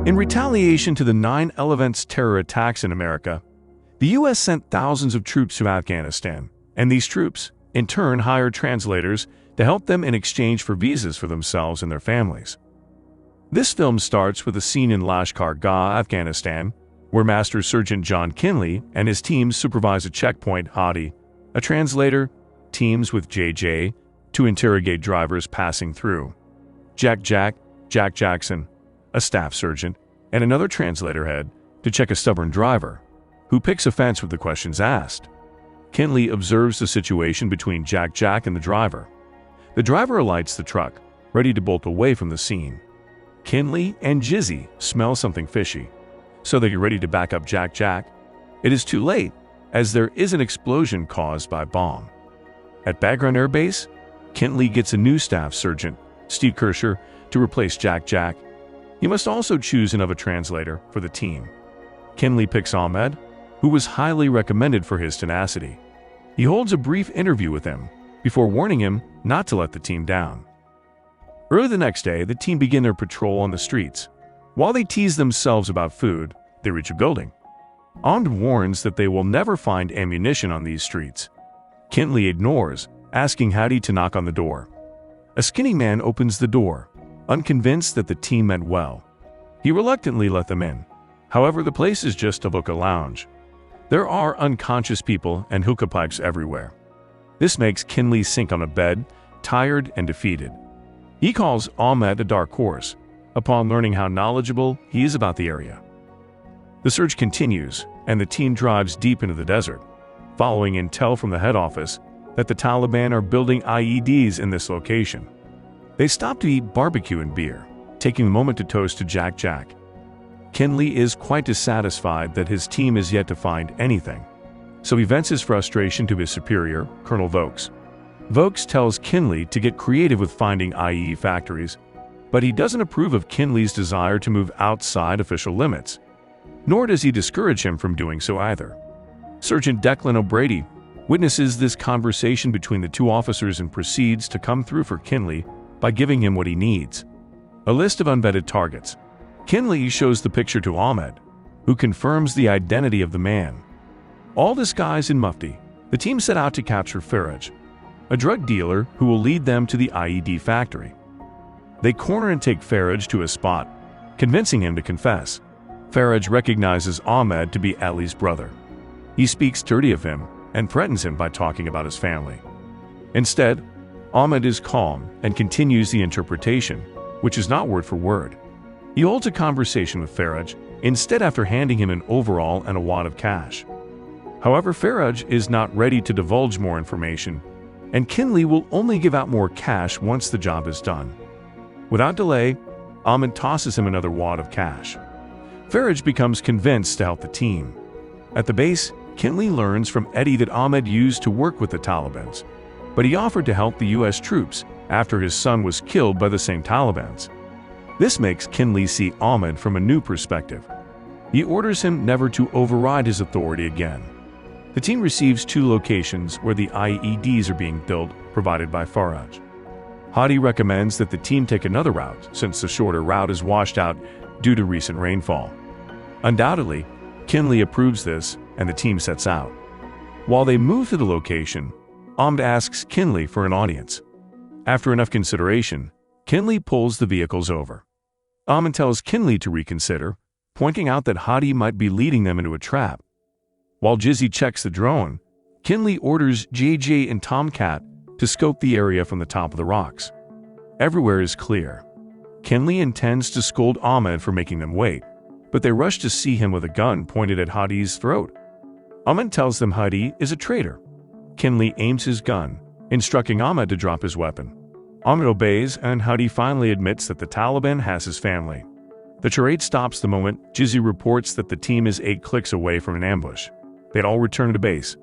In retaliation to the 9/11 terror attacks in America, the U.S. sent thousands of troops to Afghanistan, and these troops, in turn, hired translators to help them in exchange for visas for themselves and their families. This film starts with a scene in Lashkar Gah, Afghanistan, where Master Sergeant John Kinley and his team supervise a checkpoint. Hadi, a translator, teams with JJ to interrogate drivers passing through. Jack Jackson, a staff sergeant, and another translator head to check a stubborn driver, who picks offense with the questions asked. Kinley observes the situation between Jack and the driver. The driver alights the truck, ready to bolt away from the scene. Kinley and Jizzy smell something fishy, so they get ready to back up Jack. It is too late, as there is an explosion caused by a bomb. At Bagram Air Base, Kinley gets a new staff sergeant, Steve Kirscher, to replace Jack. He must also choose another translator for the team. Kinley picks Ahmed, who was highly recommended for his tenacity. He holds a brief interview with him before warning him not to let the team down. Early the next day, the team begin their patrol on the streets. While they tease themselves about food, they reach a building. Ahmed warns that they will never find ammunition on these streets. Kinley ignores, asking Hadi to knock on the door. A skinny man opens the door, unconvinced that the team meant well. He reluctantly let them in. However, the place is just a hookah lounge. There are unconscious people and hookah pipes everywhere. This makes Kinley sink on a bed, tired and defeated. He calls Ahmed a dark horse, upon learning how knowledgeable he is about the area. The search continues, and the team drives deep into the desert, following intel from the head office that the Taliban are building IEDs in this location. They stop to eat barbecue and beer, taking a moment to toast to Jack. Kinley is quite dissatisfied that his team is yet to find anything, so he vents his frustration to his superior, Colonel Vokes. Vokes tells Kinley to get creative with finding IED factories, but he doesn't approve of Kinley's desire to move outside official limits, nor does he discourage him from doing so either. Sergeant Declan O'Brady witnesses this conversation between the two officers and proceeds to come through for Kinley by giving him what he needs: a list of unvetted targets. Kinley shows the picture to Ahmed, who confirms the identity of the man. All disguised in mufti, the team set out to capture Faraj, a drug dealer who will lead them to the IED factory. They corner and take Faraj to a spot, convincing him to confess. Faraj recognizes Ahmed to be Ali's brother. He speaks dirty of him and threatens him by talking about his family. Instead, Ahmed is calm and continues the interpretation, which is not word for word. He holds a conversation with Faraj, instead after handing him an overall and a wad of cash. However, Faraj is not ready to divulge more information, and Kinley will only give out more cash once the job is done. Without delay, Ahmed tosses him another wad of cash. Faraj becomes convinced to help the team. At the base, Kinley learns from Eddie that Ahmed used to work with the Taliban, but he offered to help the U.S. troops after his son was killed by the same Taliban. This makes Kinley see Ahmed from a new perspective. He orders him never to override his authority again. The team receives 2 locations where the IEDs are being built, provided by Faraj. Hadi recommends that the team take another route, since the shorter route is washed out due to recent rainfall. Undoubtedly, Kinley approves this, and the team sets out. While they move to the location, Ahmed asks Kinley for an audience. After enough consideration, Kinley pulls the vehicles over. Ahmed tells Kinley to reconsider, pointing out that Hadi might be leading them into a trap. While Jizzy checks the drone, Kinley orders JJ and Tomcat to scope the area from the top of the rocks. Everywhere is clear. Kinley intends to scold Ahmed for making them wait, but they rush to see him with a gun pointed at Hadi's throat. Ahmed tells them Hadi is a traitor. Kinley aims his gun, instructing Ahmed to drop his weapon. Ahmed obeys, and Hadi finally admits that the Taliban has his family. The charade stops the moment Jizzy reports that the team is 8 clicks away from an ambush. They'd all return to base.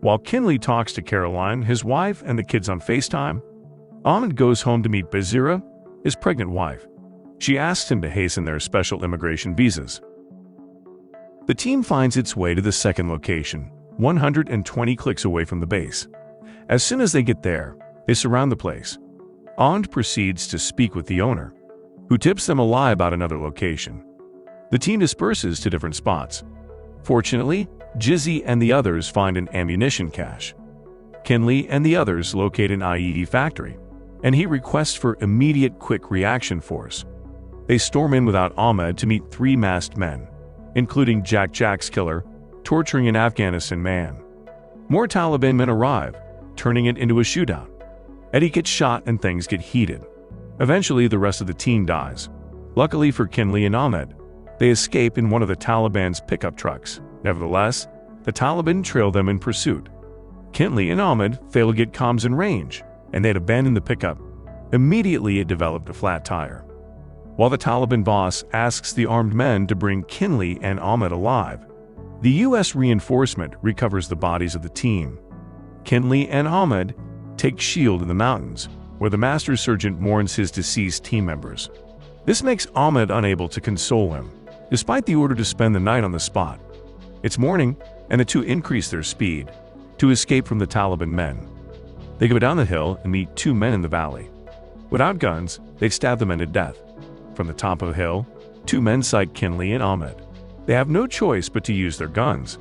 While Kinley talks to Caroline, his wife, and the kids on FaceTime, Ahmed goes home to meet Bazira, his pregnant wife. She asks him to hasten their special immigration visas. The team finds its way to the second location, 120 clicks away from the base. As soon as they get there, they surround the place. Ahmed proceeds to speak with the owner, who tips them a lie about another location. The team disperses to different spots. Fortunately, Jizzy and the others find an ammunition cache. Kinley and the others locate an IED factory, and he requests for immediate quick reaction force. They storm in without Ahmed to meet 3 masked men, including Jack's killer, torturing an Afghanistan man. More Taliban men arrive, turning it into a shootout. Eddie gets shot and things get heated. Eventually, the rest of the team dies. Luckily for Kinley and Ahmed, they escape in one of the Taliban's pickup trucks. Nevertheless, the Taliban trail them in pursuit. Kinley and Ahmed fail to get comms in range, and they'd abandon the pickup. Immediately, it developed a flat tire. While the Taliban boss asks the armed men to bring Kinley and Ahmed alive, the U.S. reinforcement recovers the bodies of the team. Kinley and Ahmed take shield in the mountains, where the master sergeant mourns his deceased team members. This makes Ahmed unable to console him, despite the order to spend the night on the spot. It's morning, and the two increase their speed to escape from the Taliban men. They go down the hill and meet 2 men in the valley. Without guns, they stab the men to death. From the top of the hill, 2 men sight Kinley and Ahmed. They have no choice but to use their guns.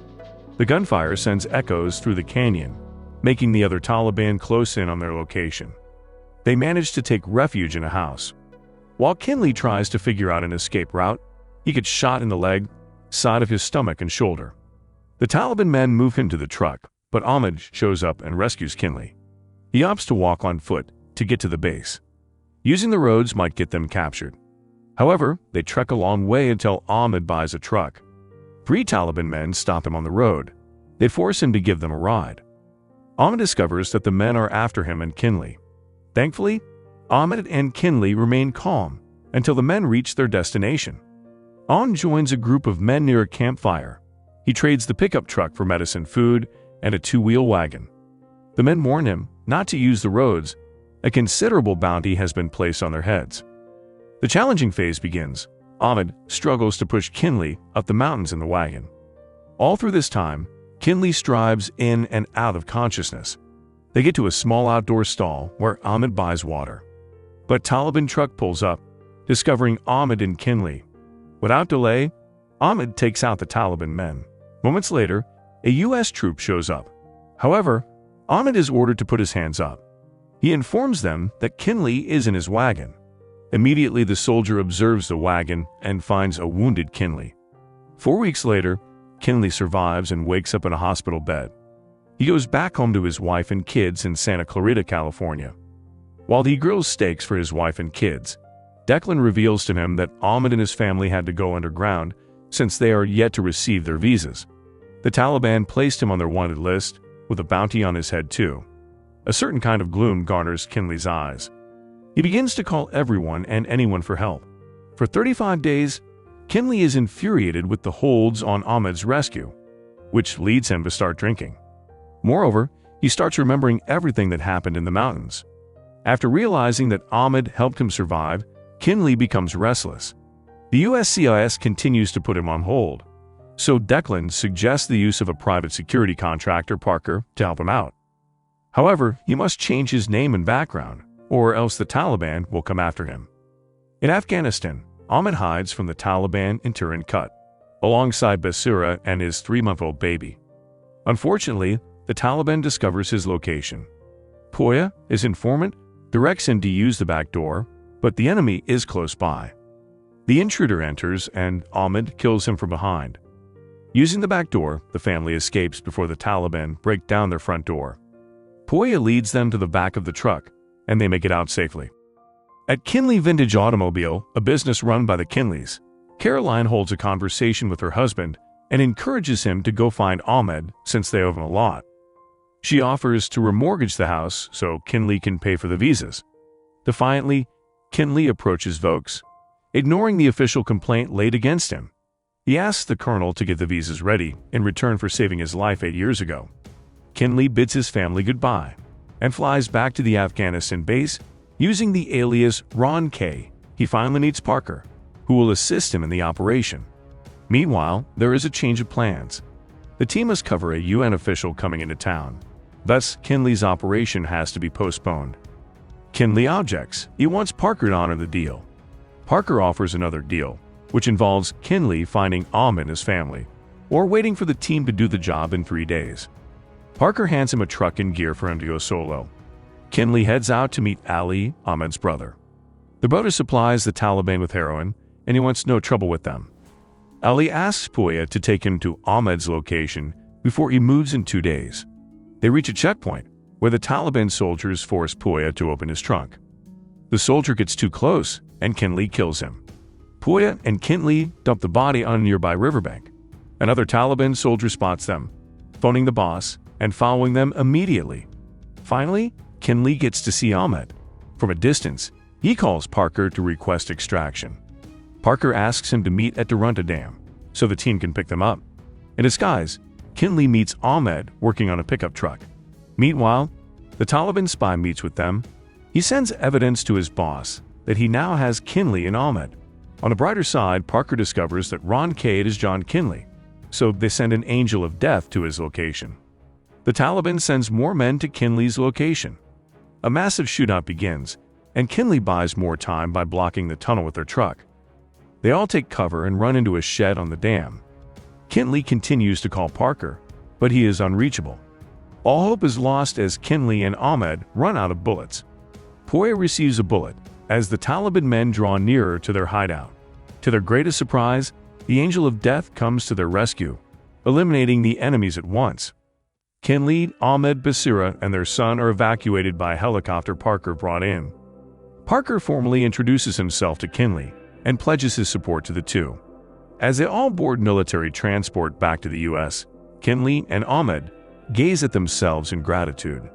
The gunfire sends echoes through the canyon, making the other Taliban close in on their location. They manage to take refuge in a house. While Kinley tries to figure out an escape route, he gets shot in the leg, side of his stomach and shoulder. The Taliban men move him to the truck, but Ahmed shows up and rescues Kinley. He opts to walk on foot to get to the base. Using the roads might get them captured. However, they trek a long way until Ahmed buys a truck. 3 Taliban men stop him on the road. They force him to give them a ride. Ahmed discovers that the men are after him and Kinley. Thankfully, Ahmed and Kinley remain calm until the men reach their destination. Ahmed joins a group of men near a campfire. He trades the pickup truck for medicine, food, and a 2-wheel wagon. The men warn him not to use the roads. A considerable bounty has been placed on their heads. The challenging phase begins. Ahmed struggles to push Kinley up the mountains in the wagon. All through this time, Kinley strives in and out of consciousness. They get to a small outdoor stall where Ahmed buys water. But Taliban truck pulls up, discovering Ahmed and Kinley. Without delay, Ahmed takes out the Taliban men. Moments later, a U.S. troop shows up. However, Ahmed is ordered to put his hands up. He informs them that Kinley is in his wagon. Immediately, the soldier observes the wagon and finds a wounded Kinley. 4 weeks later, Kinley survives and wakes up in a hospital bed. He goes back home to his wife and kids in Santa Clarita, California. While he grills steaks for his wife and kids, Declan reveals to him that Ahmed and his family had to go underground since they are yet to receive their visas. The Taliban placed him on their wanted list, with a bounty on his head too. A certain kind of gloom garners Kinley's eyes. He begins to call everyone and anyone for help. For 35 days, Kinley is infuriated with the holds on Ahmed's rescue, which leads him to start drinking. Moreover, he starts remembering everything that happened in the mountains. After realizing that Ahmed helped him survive, Kinley becomes restless. The USCIS continues to put him on hold, so Declan suggests the use of a private security contractor, Parker, to help him out. However, he must change his name and background, or else the Taliban will come after him. In Afghanistan, Ahmed hides from the Taliban in Turin Kut, alongside Basura and his 3-month-old baby. Unfortunately, the Taliban discovers his location. Poya, his informant, directs him to use the back door, but the enemy is close by. The intruder enters and Ahmed kills him from behind. Using the back door, the family escapes before the Taliban break down their front door. Poya leads them to the back of the truck, and they make it out safely. At Kinley Vintage Automobile, a business run by the Kinleys, Caroline holds a conversation with her husband and encourages him to go find Ahmed since they owe him a lot. She offers to remortgage the house so Kinley can pay for the visas. Defiantly, Kinley approaches Vokes, ignoring the official complaint laid against him. He asks the colonel to get the visas ready in return for saving his life 8 years ago. Kinley bids his family goodbye and flies back to the Afghanistan base using the alias Ron K. He finally meets Parker, who will assist him in the operation. Meanwhile, there is a change of plans. The team must cover a UN official coming into town. Thus, Kinley's operation has to be postponed. Kinley objects. He wants Parker to honor the deal. Parker offers another deal. which involves Kinley finding Ahmed and his family, or waiting for the team to do the job in 3 days. Parker hands him a truck and gear for him to go solo. Kinley heads out to meet Ali, Ahmed's brother. The brother supplies the Taliban with heroin, and he wants no trouble with them. Ali asks Puya to take him to Ahmed's location before he moves in 2 days. They reach a checkpoint, where the Taliban soldiers force Puya to open his trunk. The soldier gets too close, and Kinley kills him. Puya and Kinley dump the body on a nearby riverbank. Another Taliban soldier spots them, phoning the boss and following them immediately. Finally, Kinley gets to see Ahmed. From a distance, he calls Parker to request extraction. Parker asks him to meet at Durunta Dam, so the team can pick them up. In disguise, Kinley meets Ahmed working on a pickup truck. Meanwhile, the Taliban spy meets with them. He sends evidence to his boss that he now has Kinley and Ahmed. On the brighter side, Parker discovers that Ron Cade is John Kinley, so they send an angel of death to his location. The Taliban sends more men to Kinley's location. A massive shootout begins, and Kinley buys more time by blocking the tunnel with their truck. They all take cover and run into a shed on the dam. Kinley continues to call Parker, but he is unreachable. All hope is lost as Kinley and Ahmed run out of bullets. Puya receives a bullet as the Taliban men draw nearer to their hideout. To their greatest surprise, the angel of death comes to their rescue, eliminating the enemies at once. Kinley, Ahmed, Basira, and their son are evacuated by a helicopter Parker brought in. Parker formally introduces himself to Kinley and pledges his support to the two. As they all board military transport back to the U.S., Kinley and Ahmed gaze at themselves in gratitude.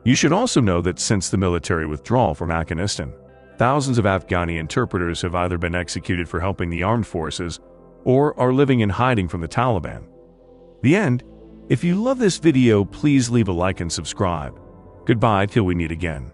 You should also know that since the military withdrawal from Afghanistan, thousands of Afghani interpreters have either been executed for helping the armed forces or are living in hiding from the Taliban. The end. If you love this video, please leave a like and subscribe. Goodbye till we meet again.